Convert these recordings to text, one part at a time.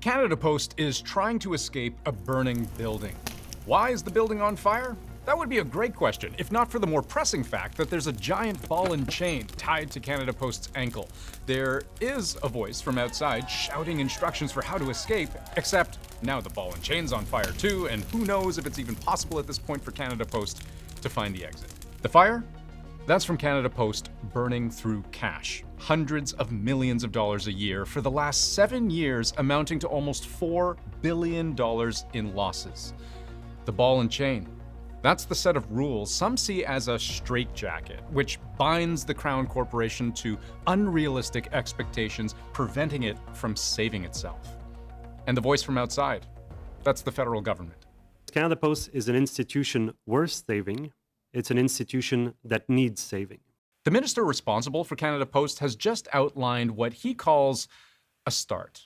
Canada Post is trying to escape a burning building. Why is the building on fire? That would be a great question, if not for the more pressing fact that there's a giant ball and chain tied to Canada Post's ankle. There is a voice from outside shouting instructions for how to escape, except now the ball and chain's on fire too, and who knows if it's even possible at this point for Canada Post to find the exit. The fire? That's from Canada Post burning through cash. Hundreds of millions of dollars a year for the last 7 years, amounting to almost $4 billion in losses. The ball and chain. That's the set of rules some see as a straitjacket, which binds the Crown Corporation to unrealistic expectations, preventing it from saving itself. And the voice from outside, that's the federal government. Canada Post is an institution worth saving. It's an institution that needs saving. The minister responsible for Canada Post has just outlined what he calls a start.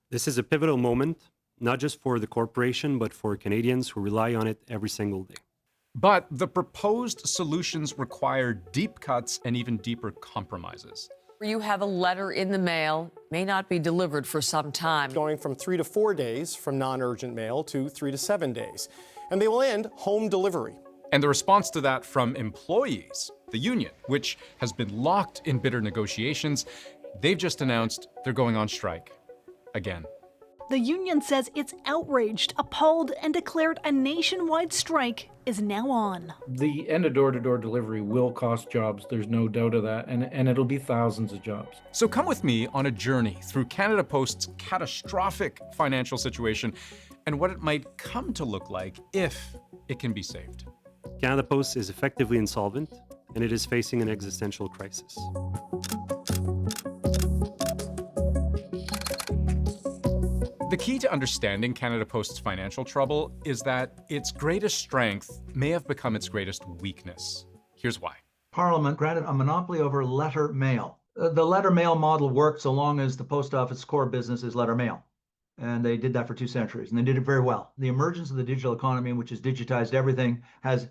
This is a pivotal moment, not just for the corporation, but for Canadians who rely on it every single day. But the proposed solutions require deep cuts and even deeper compromises. You have a letter in the mail, may not be delivered for some time. Going from 3 to 4 days from non-urgent mail to 3 to 7 days. And they will end home delivery. And the response to that from employees, the union, which has been locked in bitter negotiations, they've just announced they're going on strike again. The union says it's outraged, appalled, and declared a nationwide strike is now on. The end of door-to-door delivery will cost jobs, there's no doubt of that, and it'll be thousands of jobs. So come with me on a journey through Canada Post's catastrophic financial situation and what it might come to look like if it can be saved. Canada Post is effectively insolvent, and it is facing an existential crisis. The key to understanding Canada Post's financial trouble is that its greatest strength may have become its greatest weakness. Here's why. Parliament granted a monopoly over letter mail. The letter mail model worked so long as the post office core business is letter mail. And they did that for 2 centuries, and they did it very well. The emergence of the digital economy, which has digitized everything, has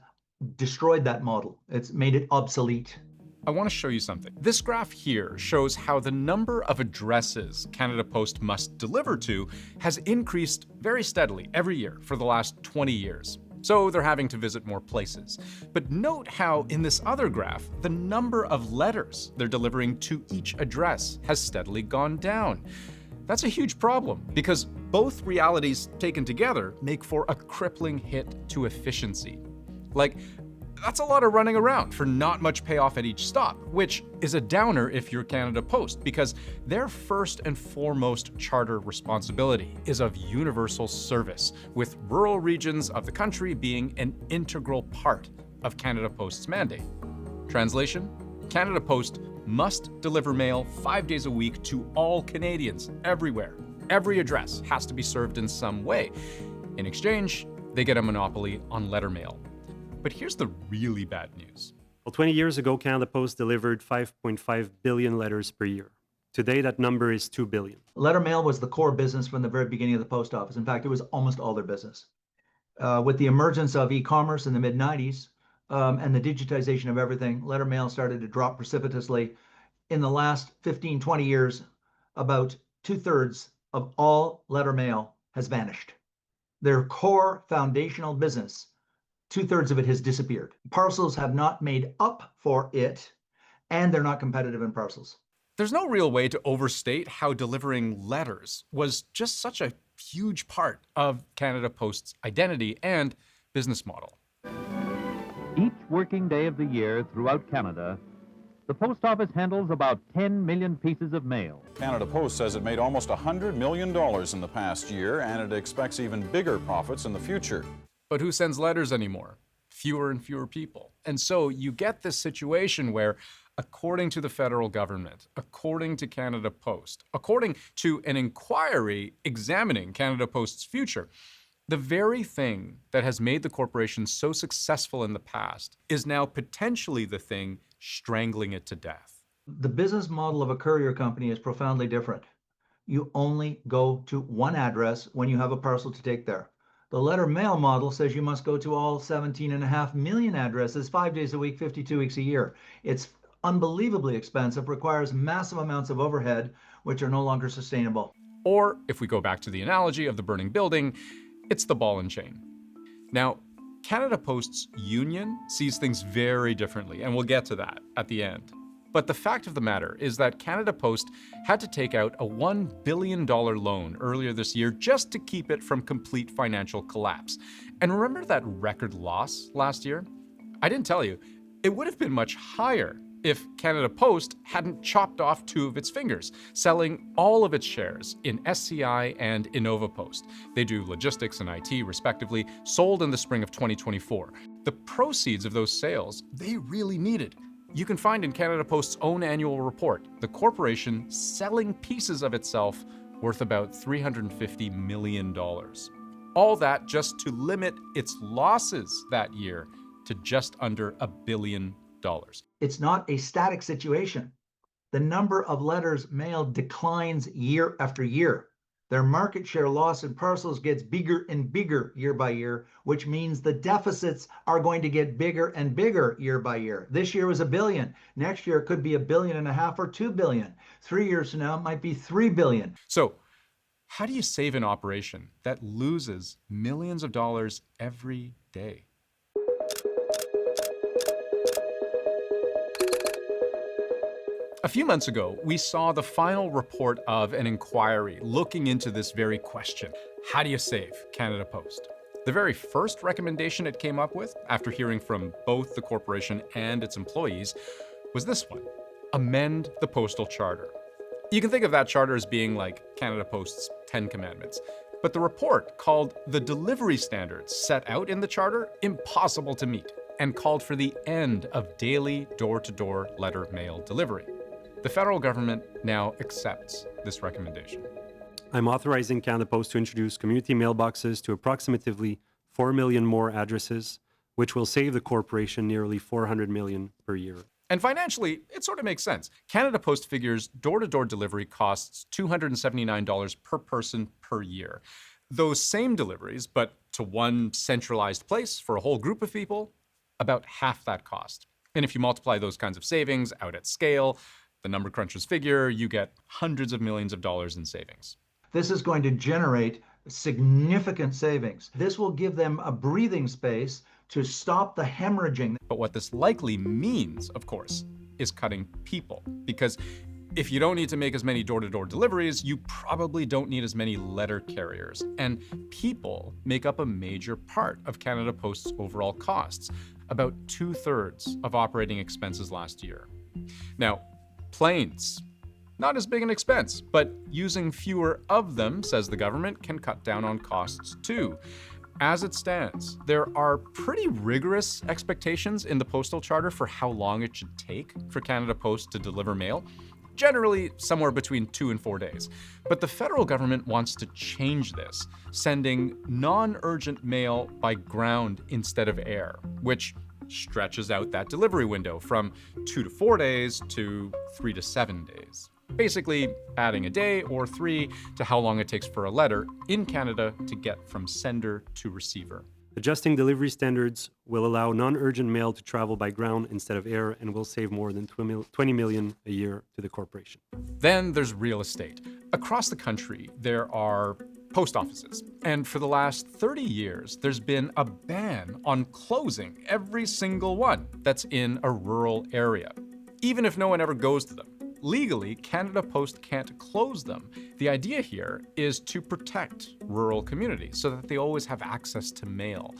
destroyed that model. It's made it obsolete. I want to show you something. This graph here shows how the number of addresses Canada Post must deliver to has increased very steadily every year for the last 20 years. So they're having to visit more places. But note how in this other graph, the number of letters they're delivering to each address has steadily gone down. That's a huge problem because both realities taken together make for a crippling hit to efficiency. Like, that's a lot of running around for not much payoff at each stop, which is a downer if you're Canada Post, because their first and foremost charter responsibility is of universal service, with rural regions of the country being an integral part of Canada Post's mandate. Translation: Canada Post must deliver mail 5 days a week to all Canadians, everywhere. Every address has to be served in some way. In exchange, they get a monopoly on letter mail. But here's the really bad news. Well, 20 years ago, Canada Post delivered 5.5 billion letters per year. Today, that number is 2 billion. Letter mail was the core business from the very beginning of the post office. In fact, it was almost all their business. With the emergence of e-commerce in the mid-90s and the digitization of everything, letter mail started to drop precipitously. In the last 15, 20 years, about 2/3 of all letter mail has vanished. Their core foundational business, 2/3 of it has disappeared. Parcels have not made up for it, and they're not competitive in parcels. There's no real way to overstate how delivering letters was just such a huge part of Canada Post's identity and business model. Each working day of the year throughout Canada, the post office handles about 10 million pieces of mail. Canada Post says it made almost $100 million in the past year, and it expects even bigger profits in the future. But who sends letters anymore? Fewer and fewer people. And so you get this situation where, according to the federal government, according to Canada Post, according to an inquiry examining Canada Post's future, the very thing that has made the corporation so successful in the past is now potentially the thing strangling it to death. The business model of a courier company is profoundly different. You only go to one address when you have a parcel to take there. The letter mail model says you must go to all 17.5 million addresses 5 days a week, 52 weeks a year. It's unbelievably expensive, requires massive amounts of overhead, which are no longer sustainable. Or, if we go back to the analogy of the burning building, it's the ball and chain. Now, Canada Post's union sees things very differently, and we'll get to that at the end. But the fact of the matter is that Canada Post had to take out a $1 billion loan earlier this year just to keep it from complete financial collapse. And remember that record loss last year? I didn't tell you, it would have been much higher if Canada Post hadn't chopped off 2 of its fingers, selling all of its shares in SCI and Innova Post. They do logistics and IT, respectively, sold in the spring of 2024. The proceeds of those sales, they really needed. You can find in Canada Post's own annual report, the corporation selling pieces of itself worth about $350 million. All that just to limit its losses that year to just under $1 billion. It's not a static situation. The number of letters mailed declines year after year. Their market share loss in parcels gets bigger and bigger year by year, which means the deficits are going to get bigger and bigger year by year. This year was $1 billion. Next year it could be $1.5 billion or $2 billion. 3 years from now it might be $3 billion. So, how do you save an operation that loses millions of dollars every day? A few months ago, we saw the final report of an inquiry looking into this very question. How do you save Canada Post? The very first recommendation it came up with, after hearing from both the corporation and its employees, was this one: amend the postal charter. You can think of that charter as being like Canada Post's 10 Commandments. But the report called the delivery standards set out in the charter impossible to meet and called for the end of daily door-to-door letter mail delivery. The federal government now accepts this recommendation. I'm authorizing Canada Post to introduce community mailboxes to approximately 4 million more addresses, which will save the corporation nearly $400 million per year. And financially, it sort of makes sense. Canada Post figures door-to-door delivery costs $279 per person per year. Those same deliveries, but to one centralized place for a whole group of people, about half that cost. And if you multiply those kinds of savings out at scale, the number crunchers figure, you get hundreds of millions of dollars in savings. This is going to generate significant savings. This will give them a breathing space to stop the hemorrhaging. But what this likely means, of course, is cutting people. Because if you don't need to make as many door-to-door deliveries, you probably don't need as many letter carriers. And people make up a major part of Canada Post's overall costs, about 2/3 of operating expenses last year. Now, planes, not as big an expense, but using fewer of them, says the government, can cut down on costs too. As it stands, there are pretty rigorous expectations in the postal charter for how long it should take for Canada Post to deliver mail. Generally somewhere between 2 and 4 days. But the federal government wants to change this, sending non-urgent mail by ground instead of air, which stretches out that delivery window from 2 to 4 days to 3 to 7 days. Basically adding a day or 3 to how long it takes for a letter in Canada to get from sender to receiver. Adjusting delivery standards will allow non-urgent mail to travel by ground instead of air and will save more than $20 million a year to the corporation. Then there's real estate. Across the country, there are post offices. And for the last 30 years, there's been a ban on closing every single one that's in a rural area, even if no one ever goes to them. Legally, Canada Post can't close them. The idea here is to protect rural communities so that they always have access to mail.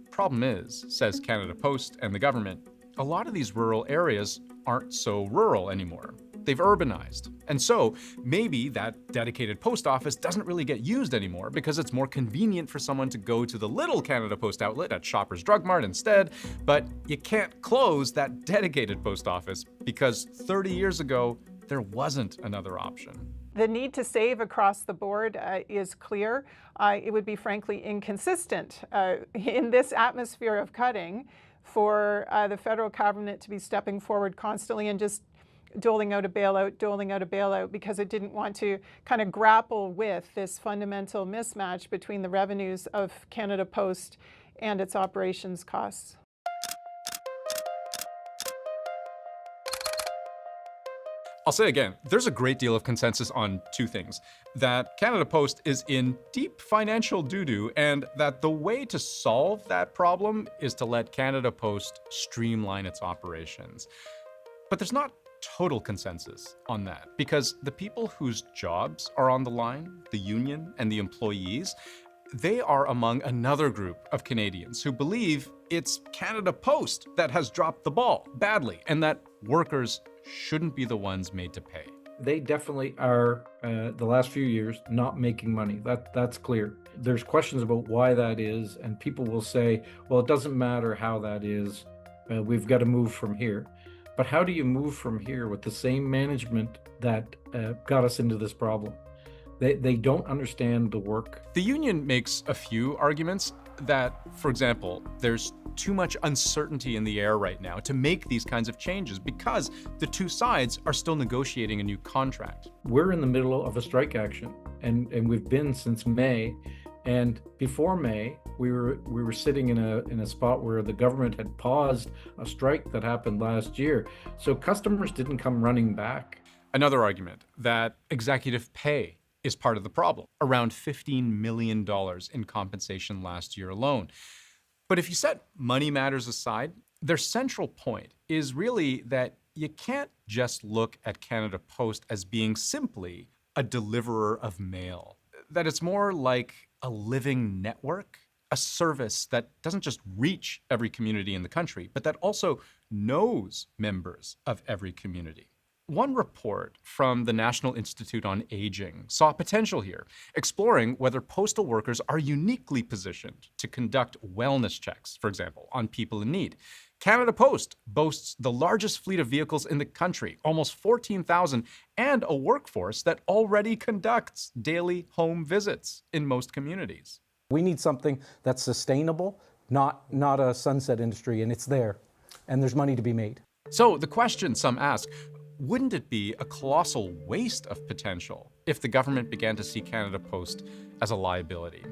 Problem is, says Canada Post and the government, a lot of these rural areas aren't so rural anymore. They've urbanized. And so maybe that dedicated post office doesn't really get used anymore because it's more convenient for someone to go to the little Canada Post outlet at Shoppers Drug Mart instead, but you can't close that dedicated post office because 30 years ago, there wasn't another option. The need to save across the board is clear. It would be frankly inconsistent in this atmosphere of cutting for the federal government to be stepping forward constantly and just doling out a bailout, because it didn't want to kind of grapple with this fundamental mismatch between the revenues of Canada Post and its operations costs. I'll say again, there's a great deal of consensus on two things. That Canada Post is in deep financial doo-doo, and that the way to solve that problem is to let Canada Post streamline its operations. But there's not total consensus on that, because the people whose jobs are on the line, the union and the employees, they are among another group of Canadians who believe it's Canada Post that has dropped the ball badly, and that workers shouldn't be the ones made to pay. They definitely are, the last few years, not making money. That's clear. There's questions about why that is, and people will say, well, it doesn't matter how that is. We've got to move from here. But how do you move from here with the same management that got us into this problem? They don't understand the work. The union makes a few arguments that, for example, there's too much uncertainty in the air right now to make these kinds of changes because the two sides are still negotiating a new contract. We're in the middle of a strike action, and we've been since May. And before May, we were sitting in a spot where the government had paused a strike that happened last year. So customers didn't come running back. Another argument that executive pay is part of the problem, around $15 million in compensation last year alone. But if you set money matters aside, their central point is really that you can't just look at Canada Post as being simply a deliverer of mail, that it's more like a living network, a service that doesn't just reach every community in the country, but that also knows members of every community. One report from the National Institute on Aging saw potential here, exploring whether postal workers are uniquely positioned to conduct wellness checks, for example, on people in need. Canada Post boasts the largest fleet of vehicles in the country, almost 14,000, and a workforce that already conducts daily home visits in most communities. We need something that's sustainable, not a sunset industry, and it's there, and there's money to be made. So the question some ask, wouldn't it be a colossal waste of potential if the government began to see Canada Post as a liability?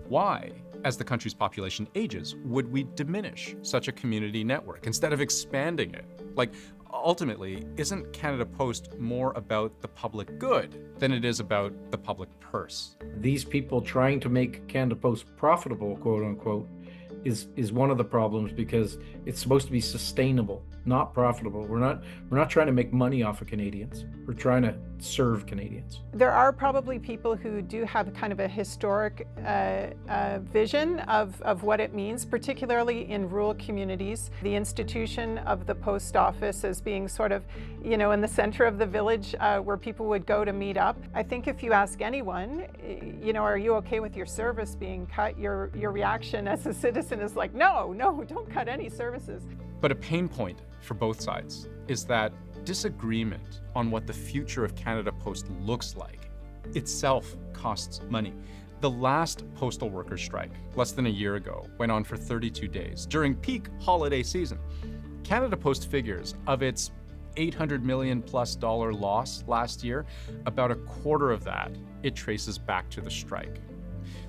Why, as the country's population ages, would we diminish such a community network instead of expanding it? Like, ultimately, isn't Canada Post more about the public good than it is about the public purse? These people trying to make Canada Post profitable, quote unquote, is one of the problems, because it's supposed to be sustainable, not profitable. We're not trying to make money off of Canadians. We're trying to serve Canadians. There are probably people who do have kind of a historic vision of what it means, particularly in rural communities. The institution of the post office as being sort of, in the center of the village where people would go to meet up. I think if you ask anyone, are you okay with your service being cut? Your reaction as a citizen is like, no, don't cut any services. But a pain point for both sides is that disagreement on what the future of Canada Post looks like itself costs money. The last postal workers' strike, less than a year ago, went on for 32 days during peak holiday season. Canada Post figures of its $800 million plus loss last year, about a quarter of that it traces back to the strike.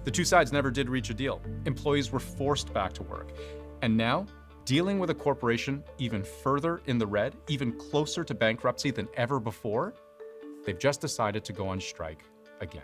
The two sides never did reach a deal. Employees were forced back to work. And now, dealing with a corporation even further in the red, even closer to bankruptcy than ever before, they've just decided to go on strike again.